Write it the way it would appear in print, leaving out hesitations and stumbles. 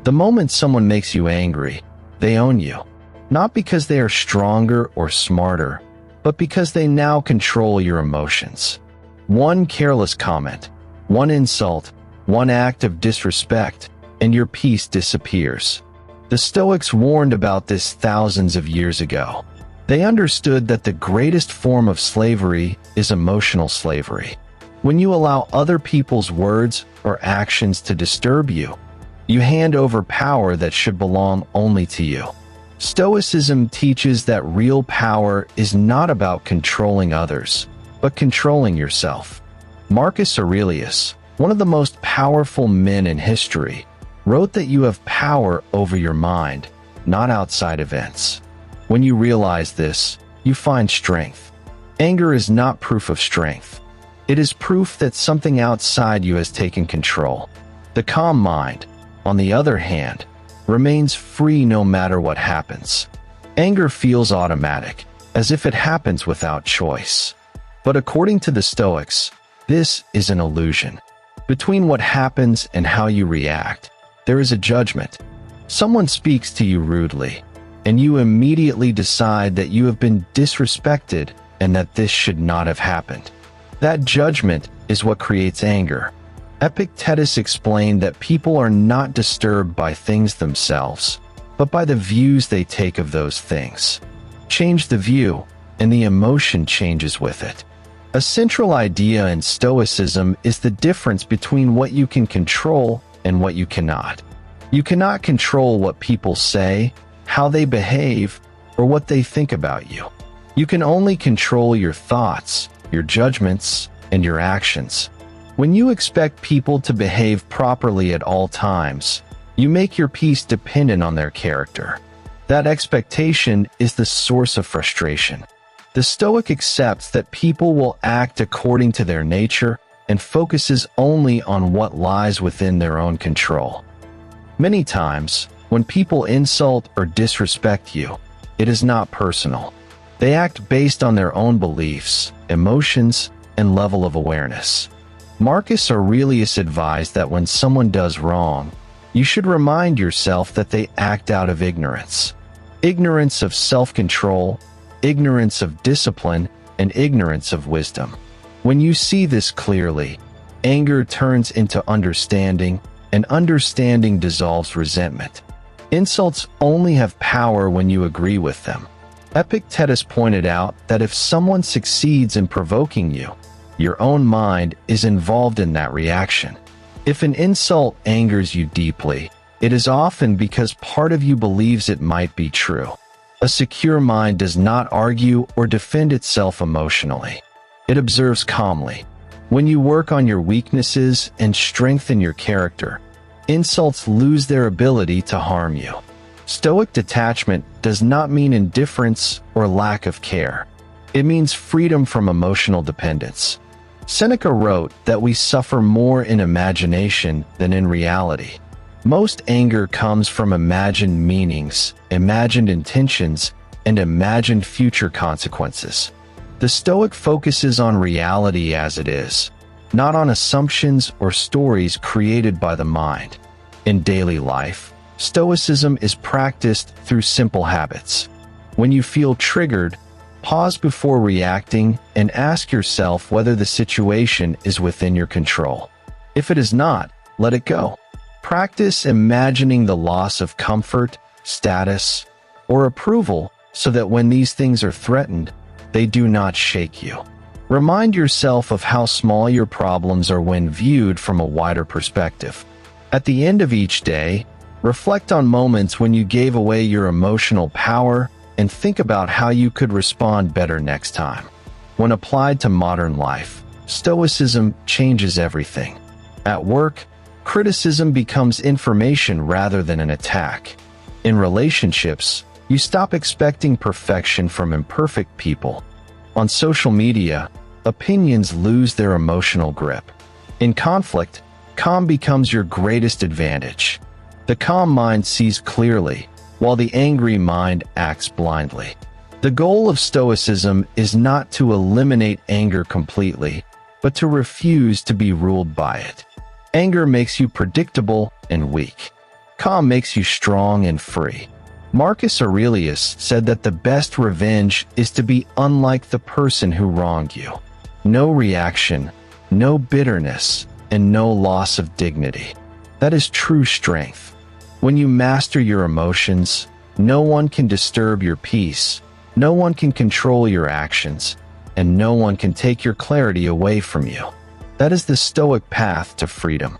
The moment someone makes you angry, they own you. Not because they are stronger or smarter, but because they now control your emotions. One careless comment, one insult, one act of disrespect, and your peace disappears. The Stoics warned about this thousands of years ago. They understood that the greatest form of slavery is emotional slavery. When you allow other people's words or actions to disturb you, you hand over power that should belong only to you. Stoicism teaches that real power is not about controlling others, but controlling yourself. Marcus Aurelius, one of the most powerful men in history, wrote that you have power over your mind, not outside events. When you realize this, you find strength. Anger is not proof of strength. It is proof that something outside you has taken control. The calm mind, on the other hand, remains free no matter what happens. Anger feels automatic, as if it happens without choice. But according to the Stoics, this is an illusion. Between what happens and how you react, there is a judgment. Someone speaks to you rudely, and you immediately decide that you have been disrespected and that this should not have happened. That judgment is what creates anger. Epictetus explained that people are not disturbed by things themselves, but by the views they take of those things. Change the view, and the emotion changes with it. A central idea in Stoicism is the difference between what you can control and what you cannot. You cannot control what people say, how they behave, or what they think about you. You can only control your thoughts, your judgments, and your actions. When you expect people to behave properly at all times, you make your peace dependent on their character. That expectation is the source of frustration. The Stoic accepts that people will act according to their nature and focuses only on what lies within their own control. Many times, when people insult or disrespect you, it is not personal. They act based on their own beliefs, emotions, and level of awareness. Marcus Aurelius advised that when someone does wrong, you should remind yourself that they act out of ignorance. Ignorance of self-control, ignorance of discipline, and ignorance of wisdom. When you see this clearly, anger turns into understanding, and understanding dissolves resentment. Insults only have power when you agree with them. Epictetus pointed out that if someone succeeds in provoking you, your own mind is involved in that reaction. If an insult angers you deeply, it is often because part of you believes it might be true. A secure mind does not argue or defend itself emotionally. It observes calmly. When you work on your weaknesses and strengthen your character, insults lose their ability to harm you. Stoic detachment does not mean indifference or lack of care. It means freedom from emotional dependence. Seneca wrote that we suffer more in imagination than in reality. Most anger comes from imagined meanings, imagined intentions, and imagined future consequences. The Stoic focuses on reality as it is, not on assumptions or stories created by the mind. In daily life, Stoicism is practiced through simple habits. When you feel triggered, pause before reacting and ask yourself whether the situation is within your control. If it is not, let it go. Practice imagining the loss of comfort, status, or approval so that when these things are threatened, they do not shake you. Remind yourself of how small your problems are when viewed from a wider perspective. At the end of each day, reflect on moments when you gave away your emotional power and think about how you could respond better next time. When applied to modern life, Stoicism changes everything. At work, criticism becomes information rather than an attack. In relationships, you stop expecting perfection from imperfect people. On social media, opinions lose their emotional grip. In conflict, calm becomes your greatest advantage. The calm mind sees clearly, while the angry mind acts blindly. The goal of Stoicism is not to eliminate anger completely, but to refuse to be ruled by it. Anger makes you predictable and weak. Calm makes you strong and free. Marcus Aurelius said that the best revenge is to be unlike the person who wronged you. No reaction, no bitterness, and no loss of dignity. That is true strength. When you master your emotions, no one can disturb your peace, no one can control your actions, and no one can take your clarity away from you. That is the Stoic path to freedom.